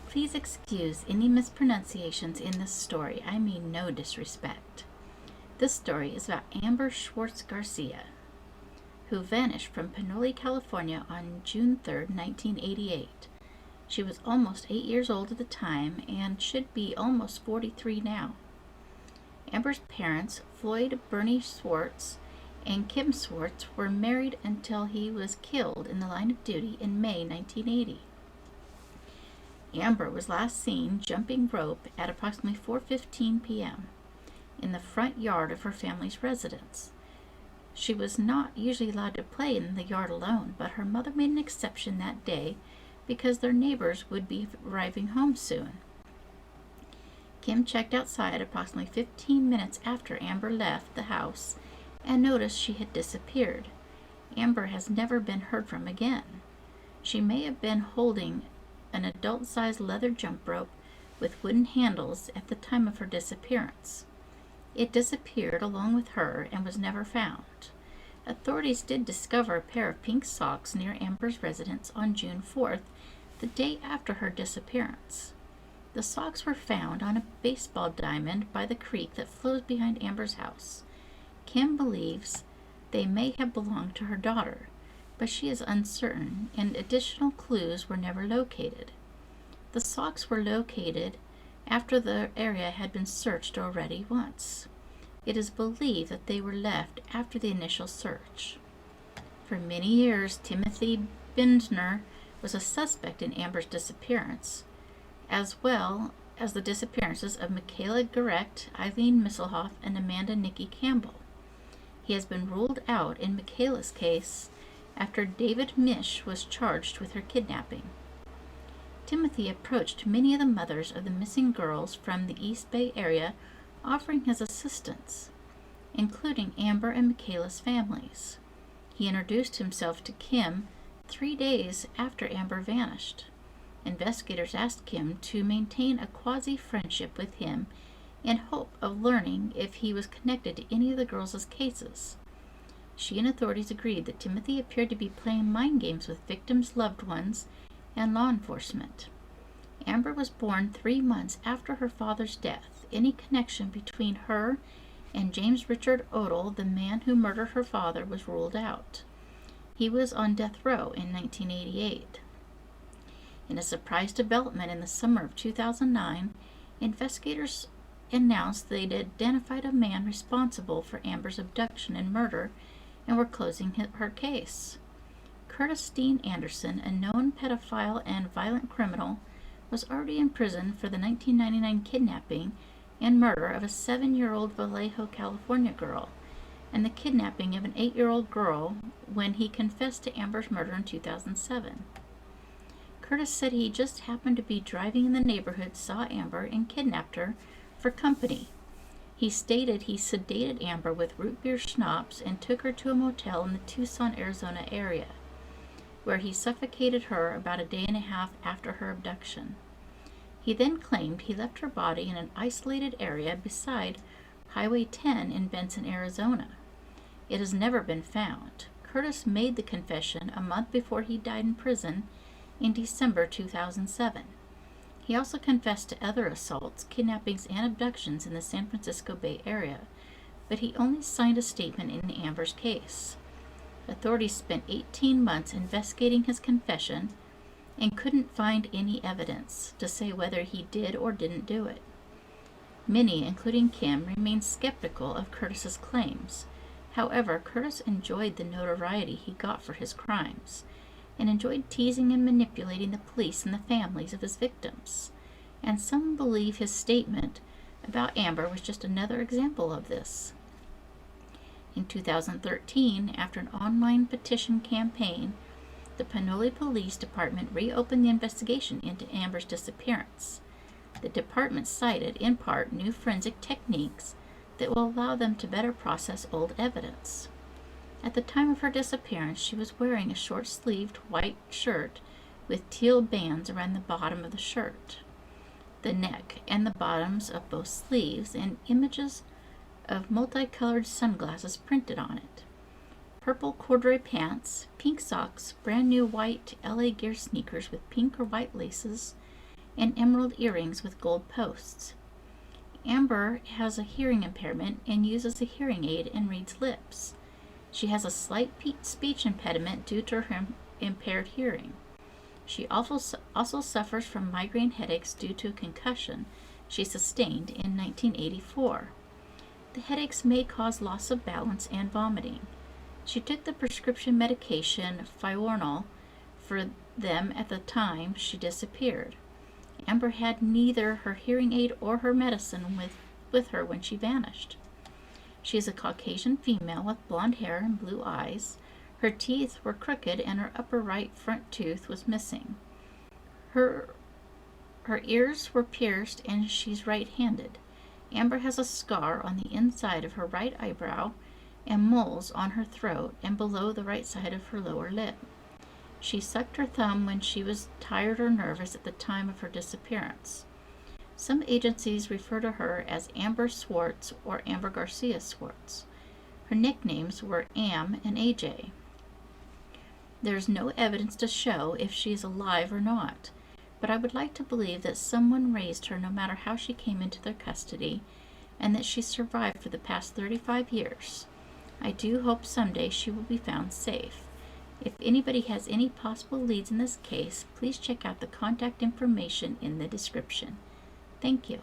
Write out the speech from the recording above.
Please excuse any mispronunciations in this story. I mean no disrespect. This story is about Amber Swartz Garcia, who vanished from Pinole, California on June 3rd, 1988. She was almost 8 years old at the time and should be almost 43 now. Amber's parents, Floyd Bernie Swartz and Kim Swartz, were married until he was killed in the line of duty in May 1980. Amber was last seen jumping rope at approximately 4:15 p.m. in the front yard of her family's residence. She was not usually allowed to play in the yard alone, but her mother made an exception that day because their neighbors would be arriving home soon. Kim checked outside approximately 15 minutes after Amber left the house and noticed she had disappeared. Amber has never been heard from again. She may have been holding an adult-sized leather jump rope with wooden handles at the time of her disappearance. It disappeared along with her and was never found. Authorities did discover a pair of pink socks near Amber's residence on June 4th, the day after her disappearance. The socks were found on a baseball diamond by the creek that flows behind Amber's house. Kim believes they may have belonged to her daughter, but she is uncertain, and additional clues were never located. The socks were located after the area had been searched already once. It is believed that they were left after the initial search. For many years, Timothy Bindner was a suspect in Amber's disappearance, as well as the disappearances of Michaela Garrett, Eileen Misselhoff, and Amanda Nikki Campbell. He has been ruled out in Michaela's case after David Misch was charged with her kidnapping. Timothy approached many of the mothers of the missing girls from the East Bay area, offering his assistance, including Amber and Michaela's families. He introduced himself to Kim 3 days after Amber vanished. Investigators asked Kim to maintain a quasi-friendship with him in hope of learning if he was connected to any of the girls' cases. She and authorities agreed that Timothy appeared to be playing mind games with victims' loved ones and law enforcement. Amber was born 3 months after her father's death. Any connection between her and James Richard Odell, the man who murdered her father, was ruled out. He was on death row in 1988. In a surprise development in the summer of 2009, investigators announced they'd identified a man responsible for Amber's abduction and murder and were closing her case. Curtis Dean Anderson, a known pedophile and violent criminal, was already in prison for the 1999 kidnapping and murder of a 7-year-old Vallejo, California girl, and the kidnapping of an 8-year-old girl when he confessed to Amber's murder in 2007. Curtis said he just happened to be driving in the neighborhood, saw Amber, and kidnapped her for company. He stated he sedated Amber with root beer schnapps and took her to a motel in the Tucson, Arizona area, where he suffocated her about a day and a half after her abduction. He then claimed he left her body in an isolated area beside Highway 10 in Benson, Arizona. It has never been found. Curtis made the confession a month before he died in prison in December 2007. He also confessed to other assaults, kidnappings, and abductions in the San Francisco Bay Area, but he only signed a statement in Amber's case. Authorities spent 18 months investigating his confession and couldn't find any evidence to say whether he did or didn't do it. Many, including Kim, remain skeptical of Curtis's claims. However, Curtis enjoyed the notoriety he got for his crimes, and enjoyed teasing and manipulating the police and the families of his victims. And some believe his statement about Amber was just another example of this. In 2013, after an online petition campaign, the Pinole Police Department reopened the investigation into Amber's disappearance. The department cited, in part, new forensic techniques that will allow them to better process old evidence. At the time of her disappearance, she was wearing a short-sleeved white shirt with teal bands around the bottom of the shirt, the neck, and the bottoms of both sleeves, and images of multicolored sunglasses printed on it. Purple corduroy pants, pink socks, brand new white LA Gear sneakers with pink or white laces, and emerald earrings with gold posts. Amber has a hearing impairment and uses a hearing aid and reads lips. She has a slight speech impediment due to her impaired hearing. She also suffers from migraine headaches due to a concussion she sustained in 1984. The headaches may cause loss of balance and vomiting. She took the prescription medication Pinole for them at the time she disappeared. Amber had neither her hearing aid or her medicine with her when she vanished. She is a Caucasian female with blonde hair and blue eyes. Her teeth were crooked and her upper right front tooth was missing. Her ears were pierced and she's right-handed. Amber has a scar on the inside of her right eyebrow and moles on her throat and below the right side of her lower lip. She sucked her thumb when she was tired or nervous at the time of her disappearance. Some agencies refer to her as Amber Swartz or Amber Garcia Swartz. Her nicknames were Am and AJ. There is no evidence to show if she is alive or not, but I would like to believe that someone raised her no matter how she came into their custody, and that she survived for the past 35 years. I do hope someday she will be found safe. If anybody has any possible leads in this case, please check out the contact information in the description. Thank you.